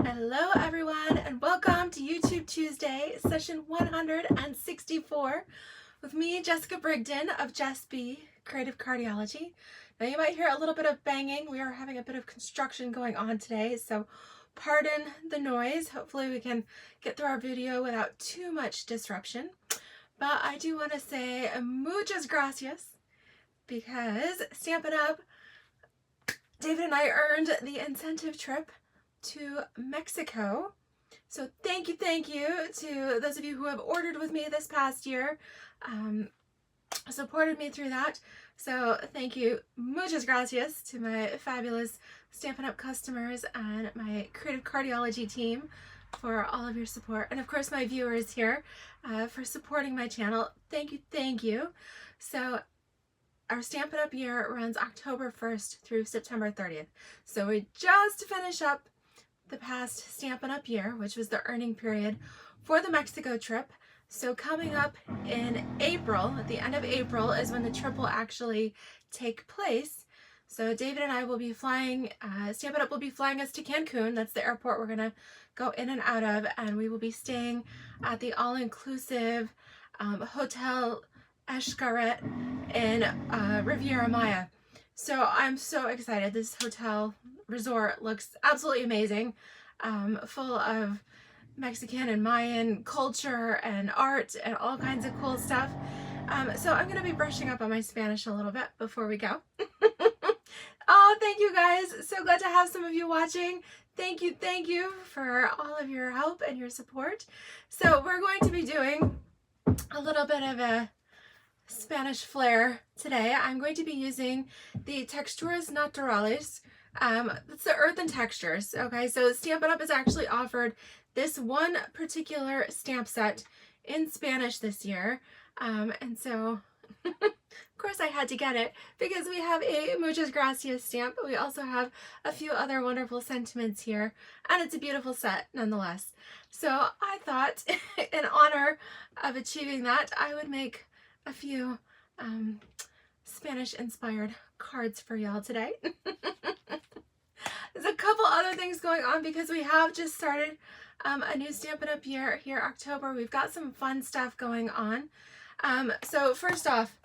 Hello everyone and welcome to YouTube Tuesday, session 164 with me, Jessica Brigden of Jess B, Creative Cardiology. Now you might hear a little bit of banging. We are having a bit of construction going on today, so pardon the noise. Hopefully we can get through our video without too much disruption. But I do want to say muchas gracias because Stampin' Up! David and I earned the incentive trip to Mexico. So thank you to those of you who have ordered with me this past year, supported me through that. So thank you, muchas gracias, to my fabulous Stampin' Up! Customers and my Creative Cardiology team for all of your support. And of course my viewers here for supporting my channel. Thank you. So our Stampin' Up! Year runs October 1st through September 30th. So we just finished up the past Stampin' Up! Year, which was the earning period for the Mexico trip. So coming up in April, at the end of April, is when the trip will actually take place. So David and I will be flying, Stampin' Up! Will be flying us to Cancun. That's the airport we're gonna go in and out of, and we will be staying at the all-inclusive Hotel Xcaret in Riviera Maya. So I'm so excited. This hotel resort looks absolutely amazing, full of Mexican and Mayan culture and art and all kinds of cool stuff. So I'm going to be brushing up on my Spanish a little bit before we go. Oh, thank you guys. So glad to have some of you watching. Thank you for all of your help and your support. So we're going to be doing a little bit of a Spanish flair today. I'm going to be using the Texturas Naturales. It's the Earthen textures. Okay, so Stampin' Up! Has actually offered this one particular stamp set in Spanish this year. And so, of course I had to get it because we have a Muchas Gracias stamp, but we also have a few other wonderful sentiments here, and it's a beautiful set nonetheless. So I thought in honor of achieving that, I would make a few Spanish-inspired cards for y'all today. There's a couple other things going on because we have just started a new Stampin' Up! Year here, October. We've got some fun stuff going on. So first off,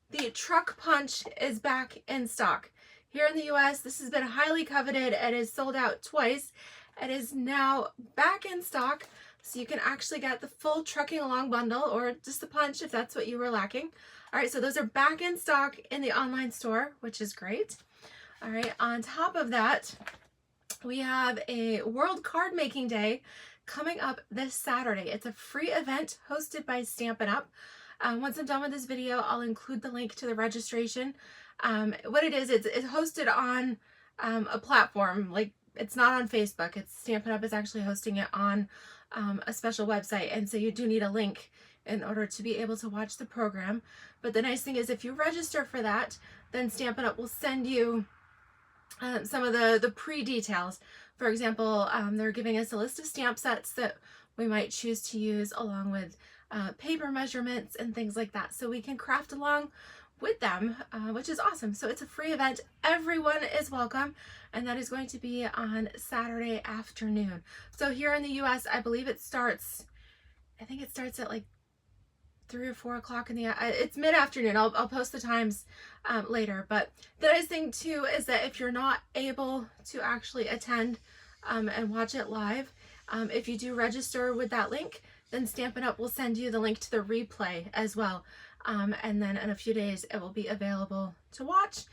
the Truck Punch is back in stock. Here in the US, this has been highly coveted. It is sold out twice. It is now back in stock, so you can actually get the full Trucking Along bundle or just the punch if that's what you were lacking. All right, so those are back in stock in the online store, which is great. All right, on top of that, we have a World Card Making Day coming up this Saturday. It's a free event hosted by Stampin' Up! Once I'm done with this video, I'll include the link to the registration. What it is, it's hosted on a platform, like it's not on Facebook. It's Stampin' Up! Is actually hosting it on a special website, and so you do need a link in order to be able to watch the program. But the nice thing is if you register for that, then Stampin' Up! Will send you some of the pre-details. For example, they're giving us a list of stamp sets that we might choose to use along with paper measurements and things like that, so we can craft along with them, which is awesome. So it's a free event. Everyone is welcome, and that is going to be on Saturday afternoon. So here in the US, I believe it starts, I think it starts at like 3 or 4 o'clock in the, it's mid-afternoon. I'll post the times later. But the nice thing too is that if you're not able to actually attend and watch it live, if you do register with that link, then Stampin' Up! Will send you the link to the replay as well. And then in a few days it will be available to watch.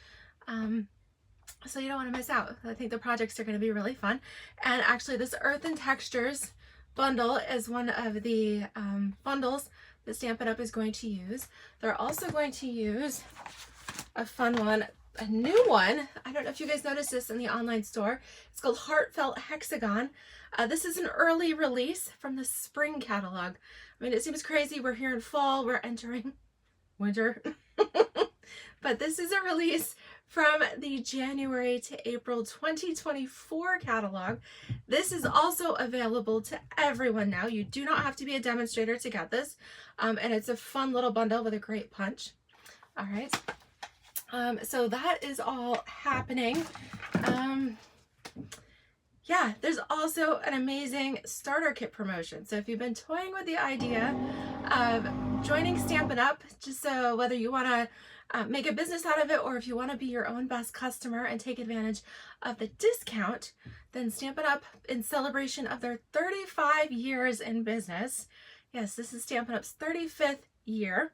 So you don't want to miss out. I think the projects are going to be really fun. And actually this Earthen Textures bundle is one of the bundles that Stampin' Up! Is going to use. They're also going to use a fun one, a new one. I don't know if you guys noticed this in the online store. It's called Heartfelt Hexagon. This is an early release from the spring catalog. I mean, it seems crazy. We're here in fall. We're entering winter. But this is a release from the January to April 2024 catalog. This is also available to everyone now. You do not have to be a demonstrator to get this. And it's a fun little bundle with a great punch. All right. So that is all happening. yeah, there's also an amazing starter kit promotion. So if you've been toying with the idea of joining Stampin' Up, just so whether you want to make a business out of it, or if you want to be your own best customer and take advantage of the discount, then Stampin' Up, in celebration of their 35 years in business, yes, this is Stampin' Up's 35th year,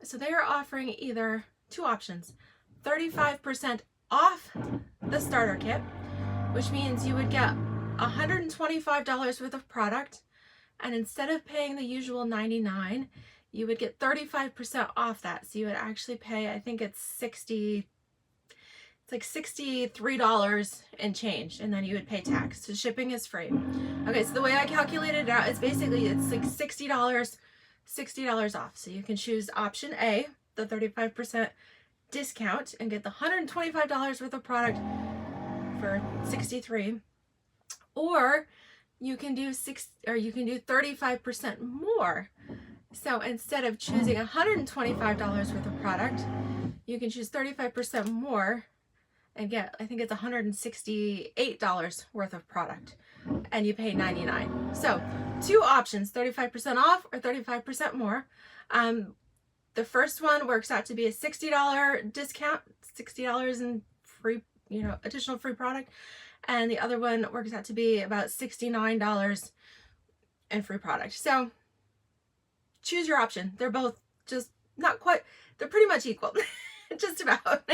so they are offering either two options: 35% off the starter kit, which means you would get $125 worth of product, and instead of paying the usual $99, you would get 35% off that. So you would actually pay, I think it's $63 and change, and then you would pay tax. So shipping is free. Okay, so the way I calculated it out is basically it's like $60 off. So you can choose option A, the 35% discount, and get the $125 worth of product for $63, or you can do 35% more. So instead of choosing $125 worth of product, you can choose 35% more and get, I think it's $168 worth of product, and you pay $99. So two options: 35% off or 35% more. The first one works out to be a $60 discount, $60 in free, additional free product, and the other one works out to be about $69 in free product. So choose your option. They're both just not quite, they're pretty much equal, just about.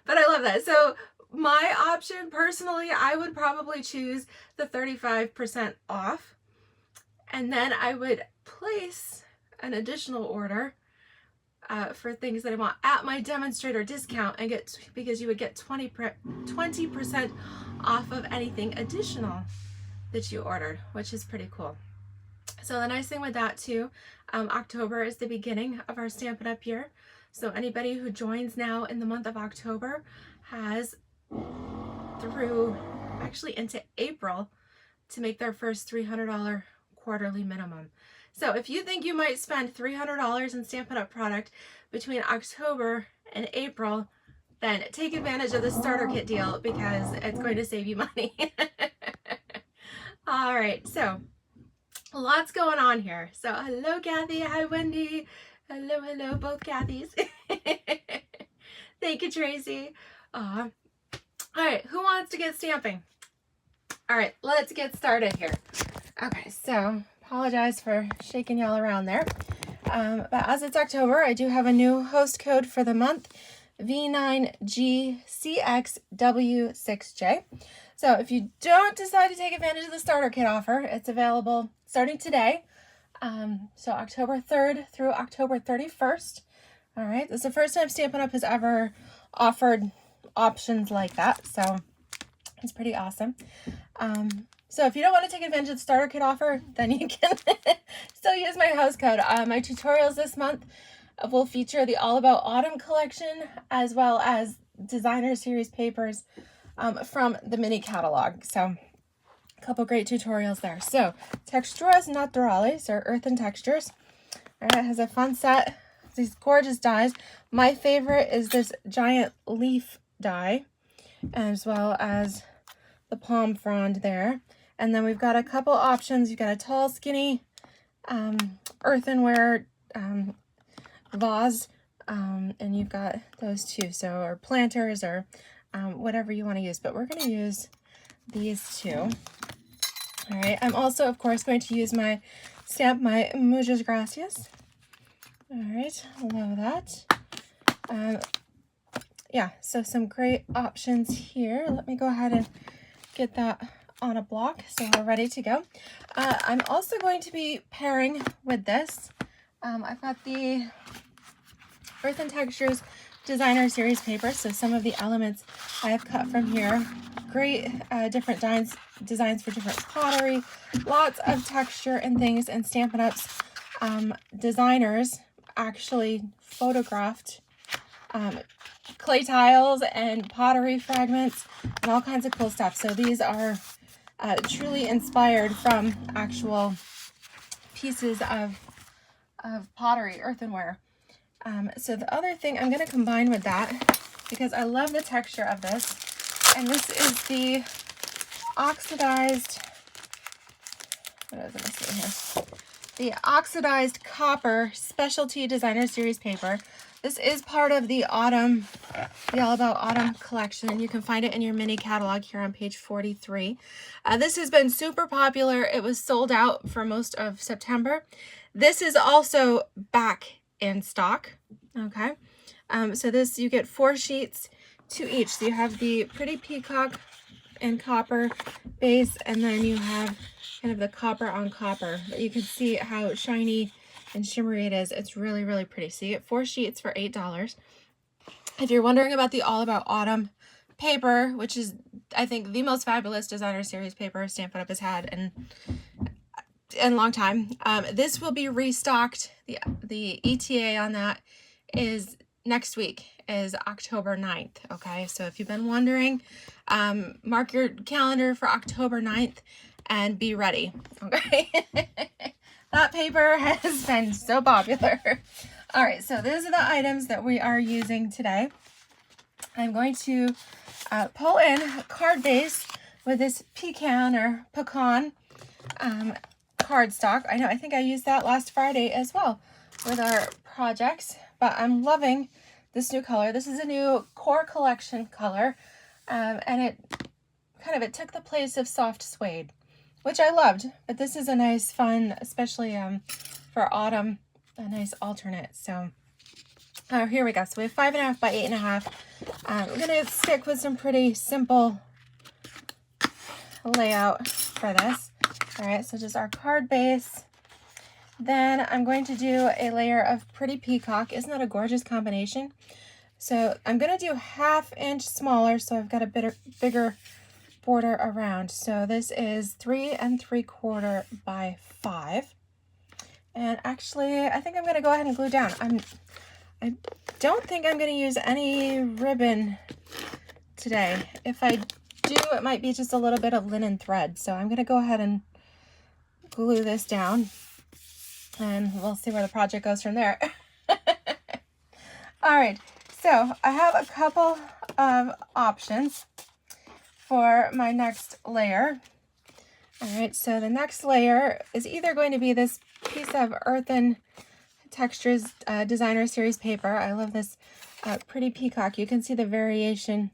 But I love that. So my option personally, I would probably choose the 35% off, and then I would place an additional order for things that I want at my demonstrator discount, and because you would get 20% off of anything additional that you ordered, which is pretty cool. So the nice thing with that too, October is the beginning of our Stampin' Up year. So anybody who joins now in the month of October has through actually into April to make their first $300 quarterly minimum. So if you think you might spend $300 in Stampin' Up product between October and April, then take advantage of the starter kit deal, because it's going to save you money. All right, so lots going on here. So hello, Kathy. Hi, Wendy. Hello, both Kathys. Thank you, Tracy. All right, who wants to get stamping? All right, let's get started here. Okay, so apologize for shaking y'all around there. But as it's October, I do have a new host code for the month, V9GCXW6J. So if you don't decide to take advantage of the starter kit offer, it's available starting today. So October 3rd through October 31st. All right, this is the first time Stampin' Up has ever offered options like that, so it's pretty awesome. So if you don't want to take advantage of the starter kit offer, then you can still use my host code. My tutorials this month will feature the All About Autumn collection, as well as designer series papers from the mini catalog. So a couple great tutorials there. So Texturas Naturales, or Earthen textures. All right, it has a fun set, these gorgeous dies. My favorite is this giant leaf die, as well as the palm frond there. And then we've got a couple options. You've got a tall, skinny earthenware vase, and you've got those two, so, or planters, or whatever you want to use, but we're going to use these two. All right, I'm also, of course, going to use my Muchas Gracias. All right, love that. Yeah, so some great options here. Let me go ahead and get that on a block so we're ready to go. I'm also going to be pairing with this. I've got the Earthen Textures designer series paper, so some of the elements I have cut from here. Great different designs for different pottery, lots of texture and things, and Stampin' Up's designers actually photographed clay tiles and pottery fragments and all kinds of cool stuff. So these are truly inspired from actual pieces of pottery, earthenware. So the other thing I'm going to combine with that, because I love the texture of this, and this is the oxidized, what is it missing here? The oxidized copper specialty designer series paper. This is part of the autumn, the All About Autumn collection, and you can find it in your mini catalog here on page 43. This has been super popular. It was sold out for most of September. This is also back in stock. Okay, so this, you get 4 sheets, 2 each. So you have the Pretty Peacock and copper base, and then you have kind of the copper on copper. But you can see how shiny and shimmery it is. It's really, really pretty. So you get 4 sheets for $8. If you're wondering about the All About Autumn paper, which is, I think, the most fabulous designer series paper Stampin' Up! Has had in a long time, this will be restocked. The ETA on that is next week, is October 9th. Okay, so if you've been wondering, mark your calendar for October 9th and be ready. Okay. That paper has been so popular. All right, so those are the items that we are using today. I'm going to pull in card base with this pecan cardstock. I think I used that last Friday as well with our projects, but I'm loving this new color. This is a new core collection color, and it took the place of soft suede, which I loved, but this is a nice, fun, especially for autumn, a nice alternate. So here we go. So we have 5.5 by 8.5. I'm going to stick with some pretty simple layout for this. All right, so just our card base. Then I'm going to do a layer of Pretty Peacock. Isn't that a gorgeous combination? So I'm going to do 1/2 inch smaller, so I've got a bigger border around. So this is 3 3/4 by 5. And actually, I think I'm going to go ahead and glue down. I don't think I'm going to use any ribbon today. If I do, it might be just a little bit of linen thread. So I'm going to go ahead and glue this down, and we'll see where the project goes from there. All right, so I have a couple of options for my next layer. All right, so the next layer is either going to be this piece of Earthen Texturas designer series paper. I love this Pretty Peacock. You can see the variation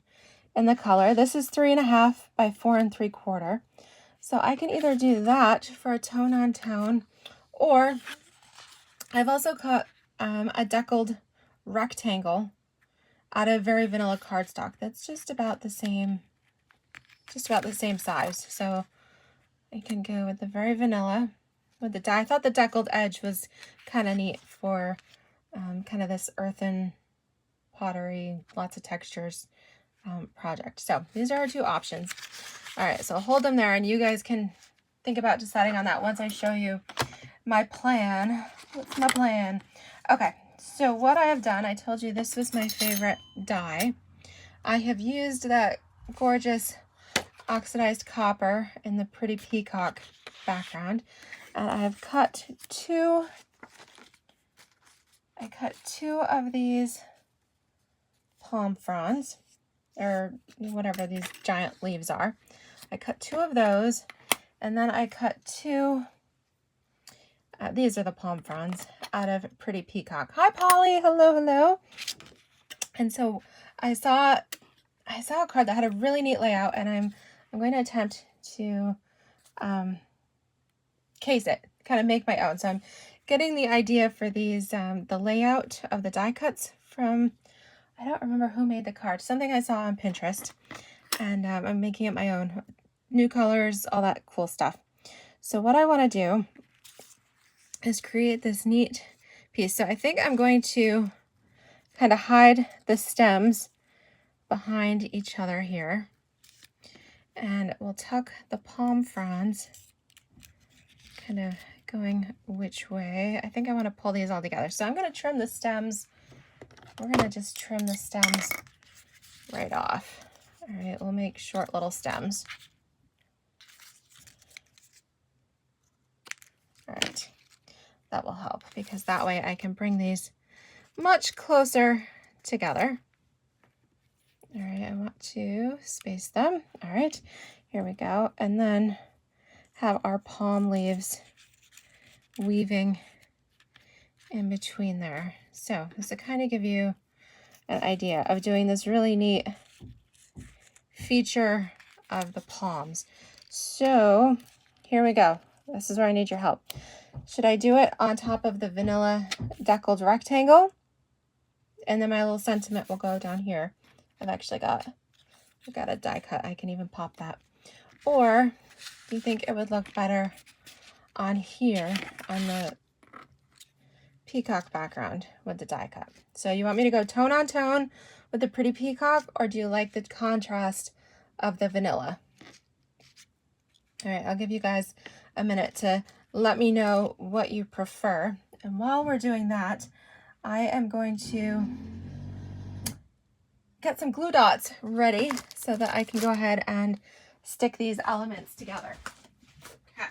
in the color. This is 3.5 by 4 3/4. So I can either do that for a tone on tone, or I've also cut a deckled rectangle out of Very Vanilla cardstock. That's just about the same size. So I can go with the Very Vanilla with the die. I thought the deckled edge was kind of neat for kind of this earthen pottery, lots of textures project. So these are our 2 options. All right, so I'll hold them there, and you guys can think about deciding on that once I show you my plan. What's my plan? Okay, so what I have done, I told you this was my favorite die. I have used that gorgeous oxidized copper in the Pretty Peacock background, and I have cut 2 of these palm fronds, or whatever these giant leaves are. I cut 2 of those, and then I cut 2, these are the palm fronds, out of Pretty Peacock. Hi, Polly. Hello, hello. And so I saw a card that had a really neat layout, and I'm going to attempt to case it, kind of make my own. So I'm getting the idea for these, the layout of the die cuts from, I don't remember who made the card, something I saw on Pinterest, and I'm making it my own. New colors, all that cool stuff. So what I want to do is create this neat piece. So I think I'm going to kind of hide the stems behind each other here, and we'll tuck the palm fronds kind of going which way. I think I want to pull these all together. So I'm going to trim the stems. We're going to just trim the stems right off. All right, we'll make short little stems. All right, that will help, because that way I can bring these much closer together. All right, I want to space them. All right, Here we go. And then have our palm leaves weaving in between there. So just to kind of give you an idea of doing this really neat feature of the palms. So here we go. This is where I need your help. Should I do it on top of the vanilla deckled rectangle? And then my little sentiment will go down here. I've got a die cut. I can even pop that. Or do you think it would look better on here on the peacock background with the die cut? So you want me to go tone on tone with the pretty peacock, or do you like the contrast of the vanilla? All right, I'll give you guys a minute to let me know what you prefer. And while we're doing that, I am going to get some glue dots ready so that I can go ahead and stick these elements together. Okay.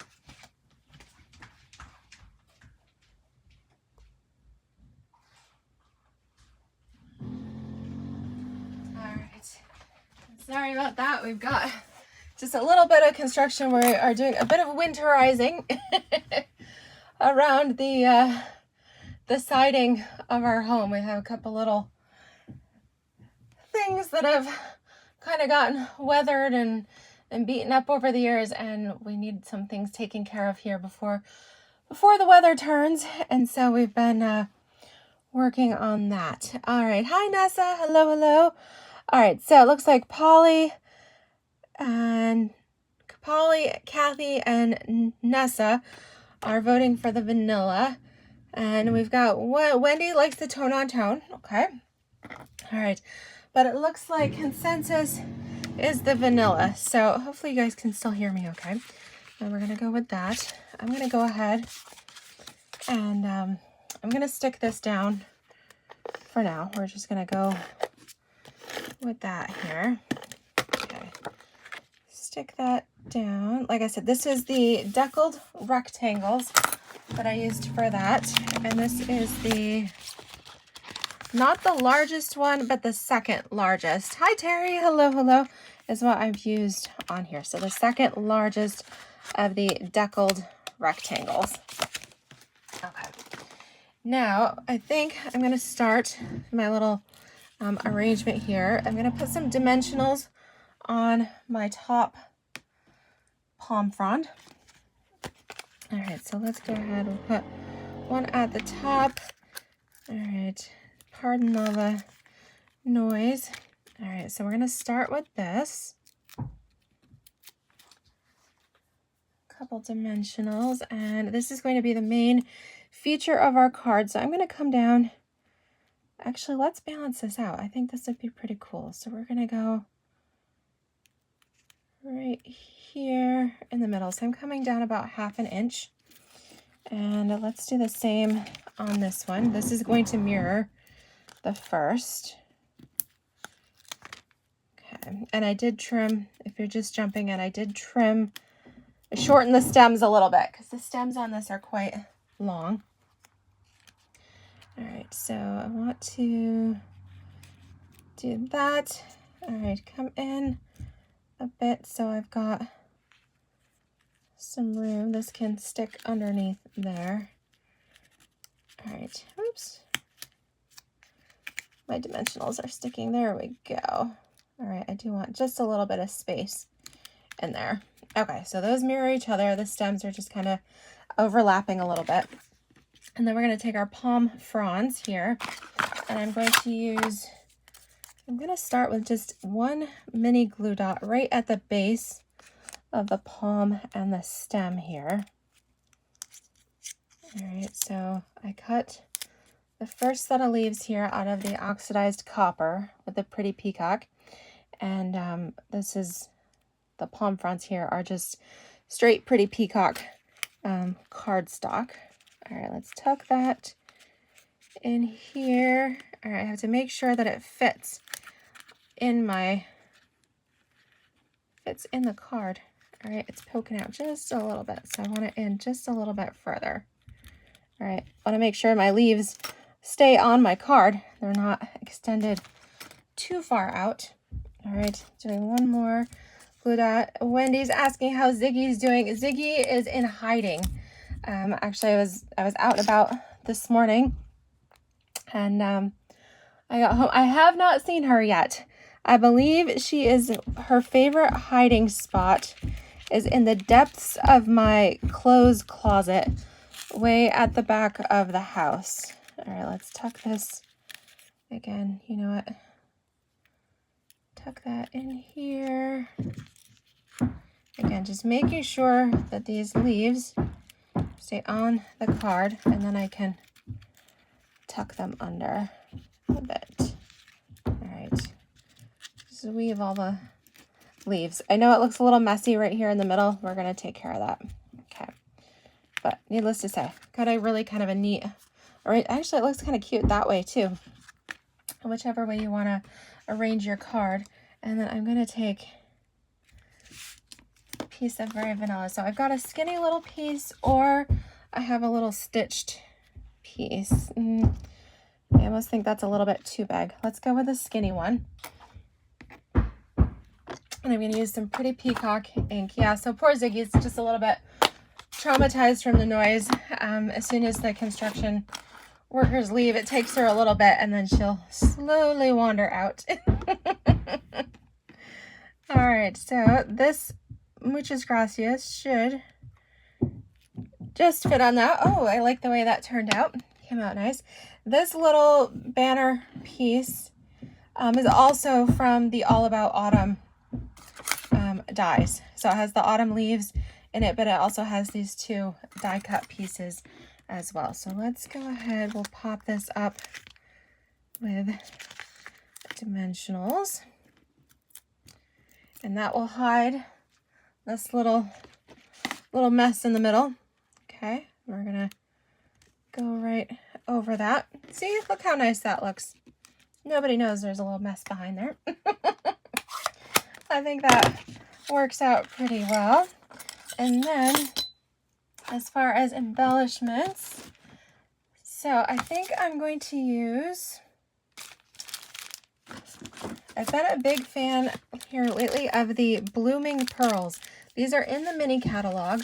All right. Sorry about that. We've got just a little bit of construction. We are doing a bit of winterizing around the siding of our home. We have a couple little things that have kind of gotten weathered and beaten up over the years, and we need some things taken care of here before the weather turns. And so we've been working on that. All right. Hi, Nessa. Hello, hello. All right. So it looks like Polly, Kathy, and Nessa are voting for the vanilla. And we've got Wendy likes the tone on tone. Okay. All right. But it looks like consensus is the vanilla. So hopefully you guys can still hear me okay. And we're going to go with that. I'm going to go ahead and I'm going to stick this down for now. We're just going to go with that here. Okay. Stick that down. Like I said, this is the deckled rectangles that I used for that. And this is not the largest one, but the second largest. Hi, Terry. Hello, hello, is what I've used on here. So the second largest of the deckled rectangles. Okay. Now, I think I'm going to start my little arrangement here. I'm going to put some dimensionals on my top palm frond. All right, so let's go ahead and put one at the top. All right, pardon all the noise. All right, so we're going to start with this. Couple dimensionals, and this is going to be the main feature of our card. So I'm going to come down. Actually, let's balance this out. I think this would be pretty cool. So we're going to go right here in the middle. So I'm coming down about 1/2 inch. And let's do the same on this one. This is going to mirror the first. Okay, and I did trim, if you're just jumping in, I shorten the stems a little bit because the stems on this are quite long. All right, so I want to do that. All right, come in a bit so I've got some room. This can stick underneath there. All right, oops. My dimensionals are sticking. There we go. All right, I do want just a little bit of space in there. Okay, so those mirror each other. The stems are just kind of overlapping a little bit. And then we're going to take our palm fronds here, and I'm going to start with just one mini glue dot right at the base of the palm and the stem here. All right, so I cut the first set of leaves here out of the oxidized copper with the pretty peacock. And this is the palm fronds here are just straight pretty peacock cardstock. All right, let's tuck that in here. All right, I have to make sure that it fits in the card. All right, it's poking out just a little bit, so I want it in just a little bit further. All right, I want to make sure my leaves stay on my card. They're not extended too far out. All right, doing one more Blue dot. Wendy's asking how Ziggy's doing. Ziggy is in hiding. Actually, I was out and about this morning, and I got home. I have not seen her yet. I believe she is, her favorite hiding spot is in the depths of my clothes closet, way at the back of the house. All right, let's tuck this again. You know what? Tuck that in here. Again, just making sure that these leaves stay on the card, and then I can tuck them under a bit. All right, just weave all the leaves. I know it looks a little messy right here in the middle. We're going to take care of that. Okay, but needless to say, got a really kind of a neat, or actually it looks kind of cute that way too, whichever way you want to arrange your card. And then I'm going to take a piece of Very Vanilla. So I've got a skinny little piece, or I have a little stitched piece. I almost think that's a little bit too big. Let's go with the skinny one. And I'm going to use some Pretty Peacock ink. Yeah, so poor Ziggy's just a little bit traumatized from the noise. As soon as the construction workers leave, it takes her a little bit, and then she'll slowly wander out. All right, so this Muchas Gracias should just fit on that. Oh, I like the way that turned out. Came out nice. This little banner piece is also from the All About Autumn dies. So it has the autumn leaves in it, but it also has these two die cut pieces as well. So let's go ahead. We'll pop this up with dimensionals, and that will hide this little mess in the middle. Okay, we're gonna go right over that. See, look how nice that looks. Nobody knows there's a little mess behind there. I think that works out pretty well. And then as far as embellishments, so I think I'm going to use, I've been a big fan here lately of the Blooming Pearls. These are in the mini catalog.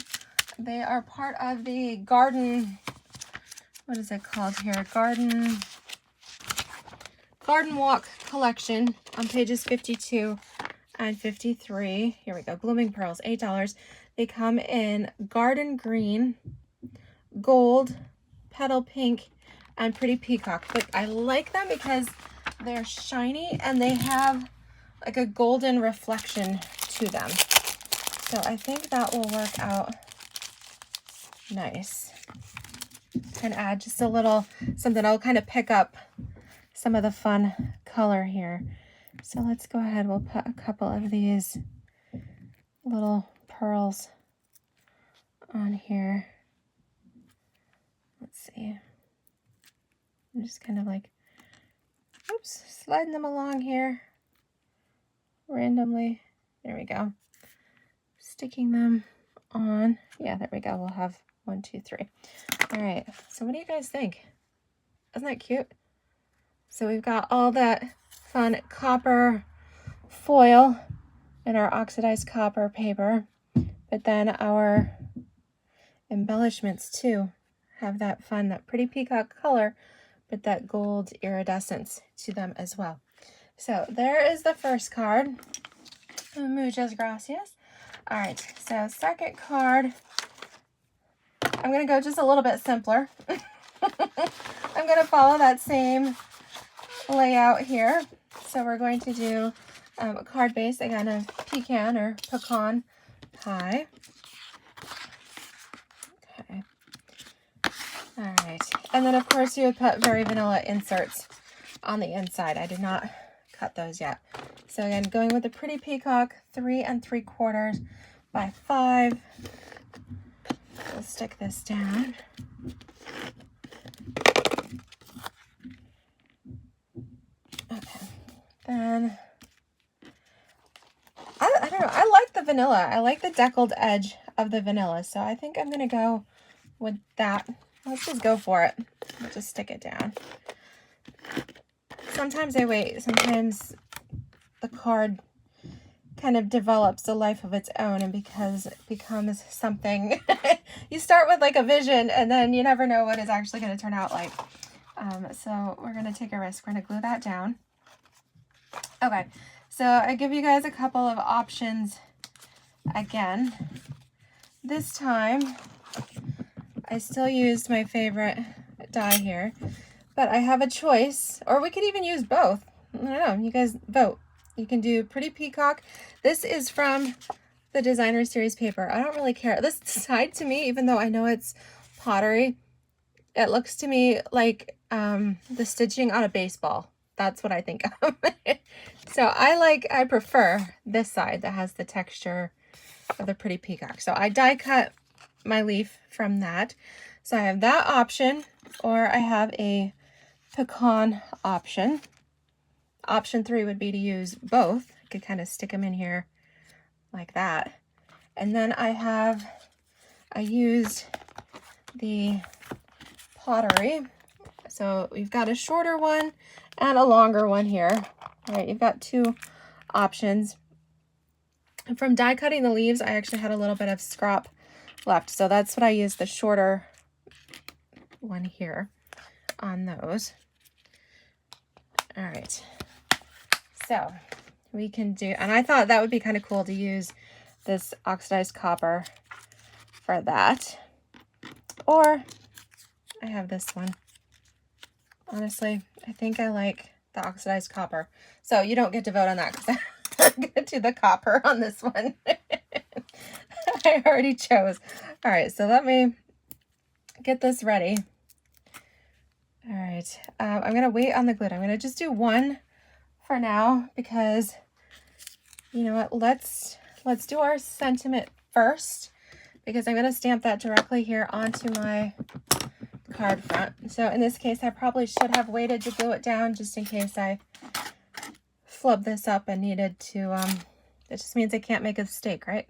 They are part of the garden, what is it called here? Garden Walk collection on pages 52 and 53. Here we go. Blooming Pearls, $8. They come in garden green, gold, petal pink, and Pretty Peacock. But I like them because they're shiny and they have like a golden reflection to them. So I think that will work out nice. And add just a little something. I'll kind of pick up some of the fun color here. So let's go ahead. We'll put a couple of these little pearls on here. Let's see. I'm just kind of like, oops, sliding them along here randomly. There we go. Sticking them on. Yeah, there we go. We'll have 1, 2, 3. All right. So what do you guys think? Isn't that cute? So we've got all that fun copper foil and our oxidized copper paper, but then our embellishments too have that fun, that Pretty Peacock color, but that gold iridescence to them as well. So there is the first card. Muchas gracias. All right, so second card, I'm going to go just a little bit simpler. I'm going to follow that same layout here. So we're going to do a card base, again, of pecan or pecan pie. Okay. All right. And then, of course, you would put Very Vanilla inserts on the inside. I did not cut those yet. So again, going with the Pretty Peacock, 3 3/4 by 5. We'll stick this down. Okay. Then, I don't know. I like the vanilla. I like the deckled edge of the vanilla. So I think I'm going to go with that. Let's just go for it. I'll just stick it down. Sometimes I wait. Sometimes the card kind of develops a life of its own, and because it becomes something, you start with like a vision and then you never know what it's actually going to turn out like. So we're going to take a risk. We're going to glue that down. Okay, so I give you guys a couple of options again. This time, I still used my favorite die here, but I have a choice, or we could even use both. I don't know, you guys vote. You can do Pretty Peacock. This is from the Designer Series paper. I don't really care. This side to me, even though I know it's pottery, it looks to me like the stitching on a baseball. That's what I think of. So I prefer this side that has the texture of the Pretty Peacock. So I die cut my leaf from that. So I have that option, or I have a pecan option. Option 3 would be to use both. I could kind of stick them in here like that. And then I used the pottery. So we've got a shorter one and a longer one here. All right, you've got two options. And from die cutting the leaves, I actually had a little bit of scrap left. So that's what I used the shorter one here on those. All right. So we can do, and I thought that would be kind of cool to use this oxidized copper for that. Or I have this one. Honestly, I think I like the oxidized copper. So you don't get to vote on that because I'm going to do the copper on this one. I already chose. All right, so let me get this ready. All right, I'm going to wait on the glue. I'm going to just do one for now because, you know what, let's do our sentiment first because I'm going to stamp that directly here onto my card front. So in this case, I probably should have waited to glue it down just in case I flubbed this up and needed to, it just means I can't make a mistake, right?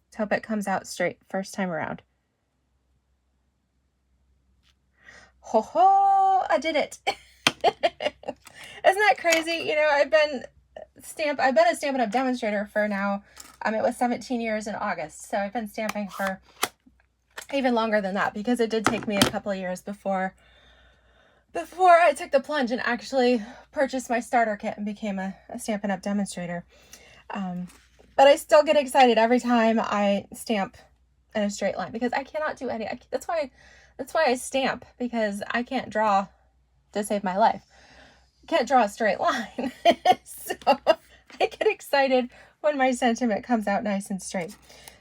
Let's hope it comes out straight first time around. Ho ho, I did it. Isn't that crazy? You know, I've been a Stampin' Up! Demonstrator for now, it was 17 years in August. So I've been stamping for even longer than that because it did take me a couple of years before I took the plunge and actually purchased my starter kit and became a Stampin' Up! Demonstrator. But I still get excited every time I stamp in a straight line because I cannot do any, that's why I stamp, because I can't draw to save my life. Can't draw a straight line. So I get excited when my sentiment comes out nice and straight.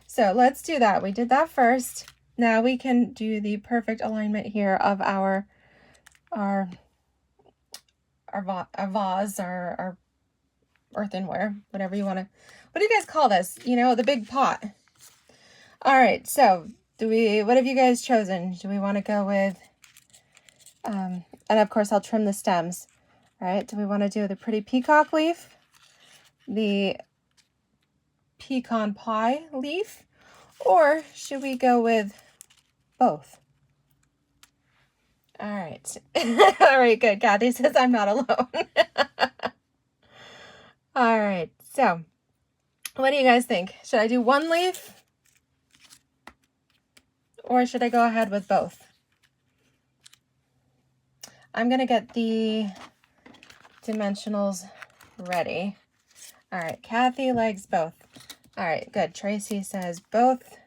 So let's do that. We did that first. Now we can do the perfect alignment here of our vase, our earthenware, whatever you want to, what do you guys call this? You know, the big pot. All right, so what have you guys chosen? Do we want to go with, and of course I'll trim the stems. All right, do we want to do the Pretty Peacock leaf, the pecan pie leaf, or should we go with both? All right. All right, good. Kathy says I'm not alone. All right, so what do you guys think? Should I do one leaf or should I go ahead with both? I'm going to get the dimensionals ready. All right, Kathy likes both. All right, good. Tracy says both.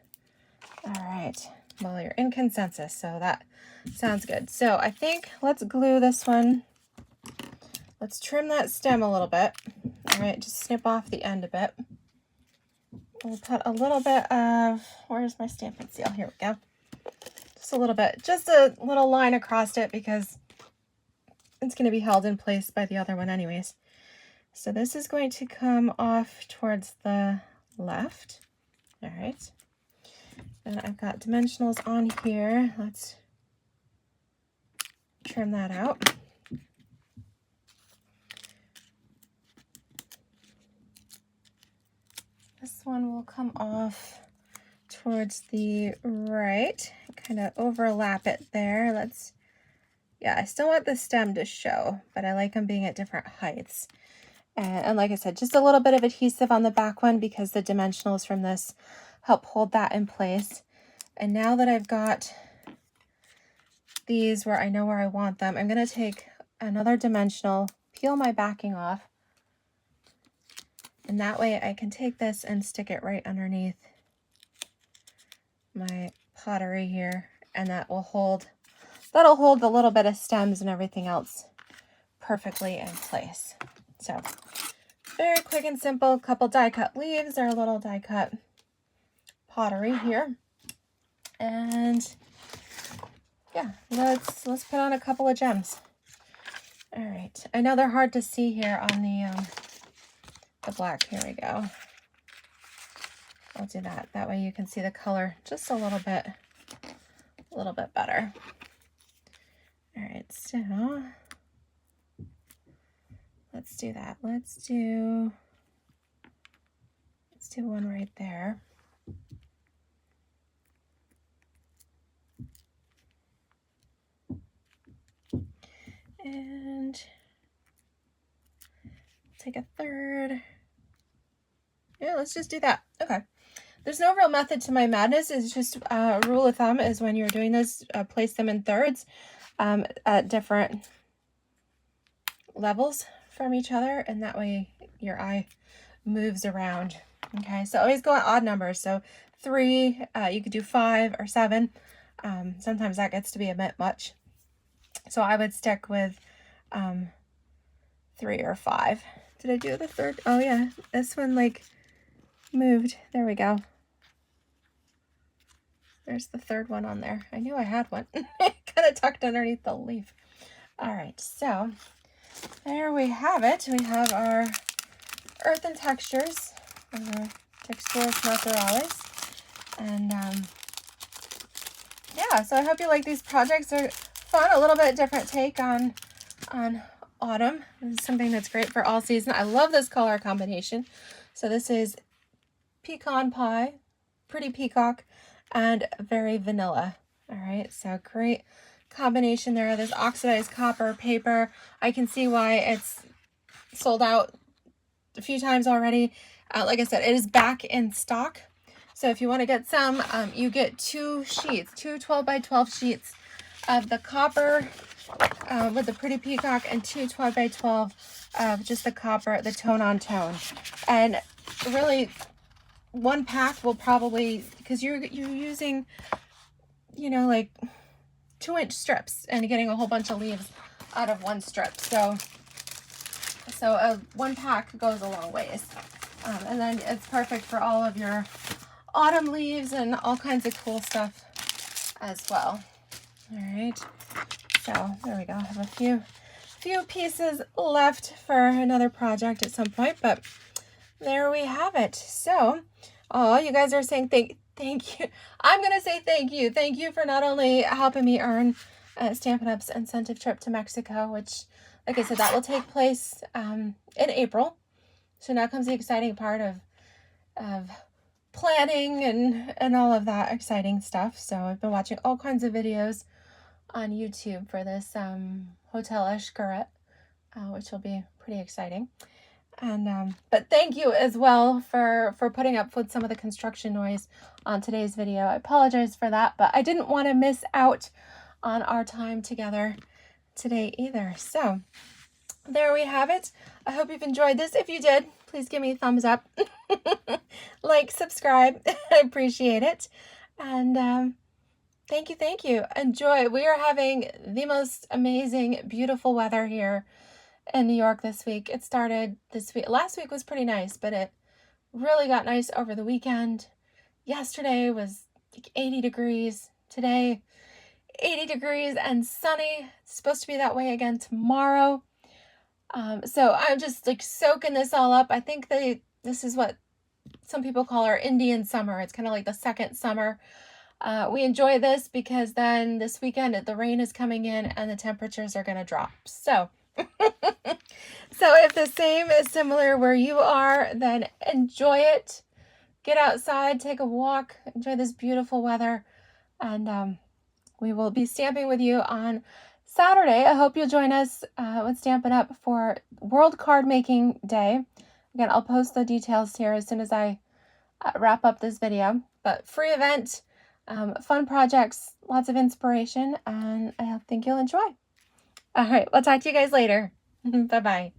All right, well, you're in consensus, so that sounds good. So I think let's glue this one. Let's trim that stem a little bit. All right, just snip off the end a bit. We'll put a little bit of, where's my Stampin' Seal? Here we go. Just a little bit, just a little line across it because it's going to be held in place by the other one anyways. So this is going to come off towards the left. All right. And I've got dimensionals on here. Let's trim that out. This one will come off towards the right, kind of overlap it there. Yeah, I still want the stem to show, but I like them being at different heights. And like I said, just a little bit of adhesive on the back one because the dimensionals from this help hold that in place. And now that I've got these where I know where I want them, I'm going to take another dimensional, peel my backing off, and that way I can take this and stick it right underneath my pottery here, and that'll hold the little bit of stems and everything else perfectly in place. So very quick and simple, couple die cut leaves, our little die cut pottery here. And yeah, let's put on a couple of gems. All right, I know they're hard to see here on the black. Here we go. I'll do that. That way you can see the color just a little bit better. All right, so let's do that. Let's do one right there. And take a third. Yeah, let's just do that. Okay. There's no real method to my madness. It's just a rule of thumb is when you're doing this, place them in thirds at different levels from each other, and that way your eye moves around. Okay, so always go at odd numbers. So 3, you could do 5 or 7. Sometimes that gets to be a bit much. So I would stick with 3 or 5. Did I do the third? Oh yeah, this one like moved. There we go. There's the third one on there. I knew I had one. Kind of tucked underneath the leaf. All right, so there we have it. We have our Earthen textures, Texturas naturales. And yeah, so I hope you like these projects. They're fun, a little bit different take on autumn. This is something that's great for all season. I love this color combination. So this is pecan pie, pretty peacock, and very vanilla. All right, so great combination there. This oxidized copper paper. I can see why it's sold out a few times already. Like I said, it is back in stock. So if you want to get some, you get 2 sheets, 2 12 by 12 sheets of the copper with the pretty peacock, and 2 12 by 12 of just the copper, the tone on tone. And really, one pack will probably, because you're using, you know, like 2-inch strips and getting a whole bunch of leaves out of one strip. So one pack goes a long ways. And then it's perfect for all of your autumn leaves and all kinds of cool stuff as well. All right, so there we go. I have a few pieces left for another project at some point, but there we have it. So, oh, you guys are saying thank you. I'm gonna say thank you. Thank you for not only helping me earn Stampin' Up's incentive trip to Mexico, which, like I said, that will take place in April. So now comes the exciting part of planning and all of that exciting stuff. So I've been watching all kinds of videos on YouTube for this Hotel Escaret, which will be pretty exciting. And but thank you as well for putting up with some of the construction noise on today's video. I apologize for that, but I didn't want to miss out on our time together today either. So there we have it. I hope you've enjoyed this. If you did, please give me a thumbs up. Like, subscribe. I appreciate it. And thank you. Enjoy. We are having the most amazing, beautiful weather here in New York this week. It started this week. Last week was pretty nice, but it really got nice over the weekend. Yesterday was like 80 degrees. Today, 80 degrees and sunny. It's supposed to be that way again tomorrow. So I'm just like soaking this all up. I think this is what some people call our Indian summer. It's kind of like the second summer. We enjoy this because then this weekend the rain is coming in and the temperatures are going to drop. So, so if the same is similar where you are, then enjoy it. Get outside, take a walk, enjoy this beautiful weather, and we will be stamping with you on Saturday, I hope you'll join us with Stampin' Up! For World Card Making Day. Again, I'll post the details here as soon as I wrap up this video. But free event, fun projects, lots of inspiration, and I think you'll enjoy. All right, we'll talk to you guys later. Bye-bye.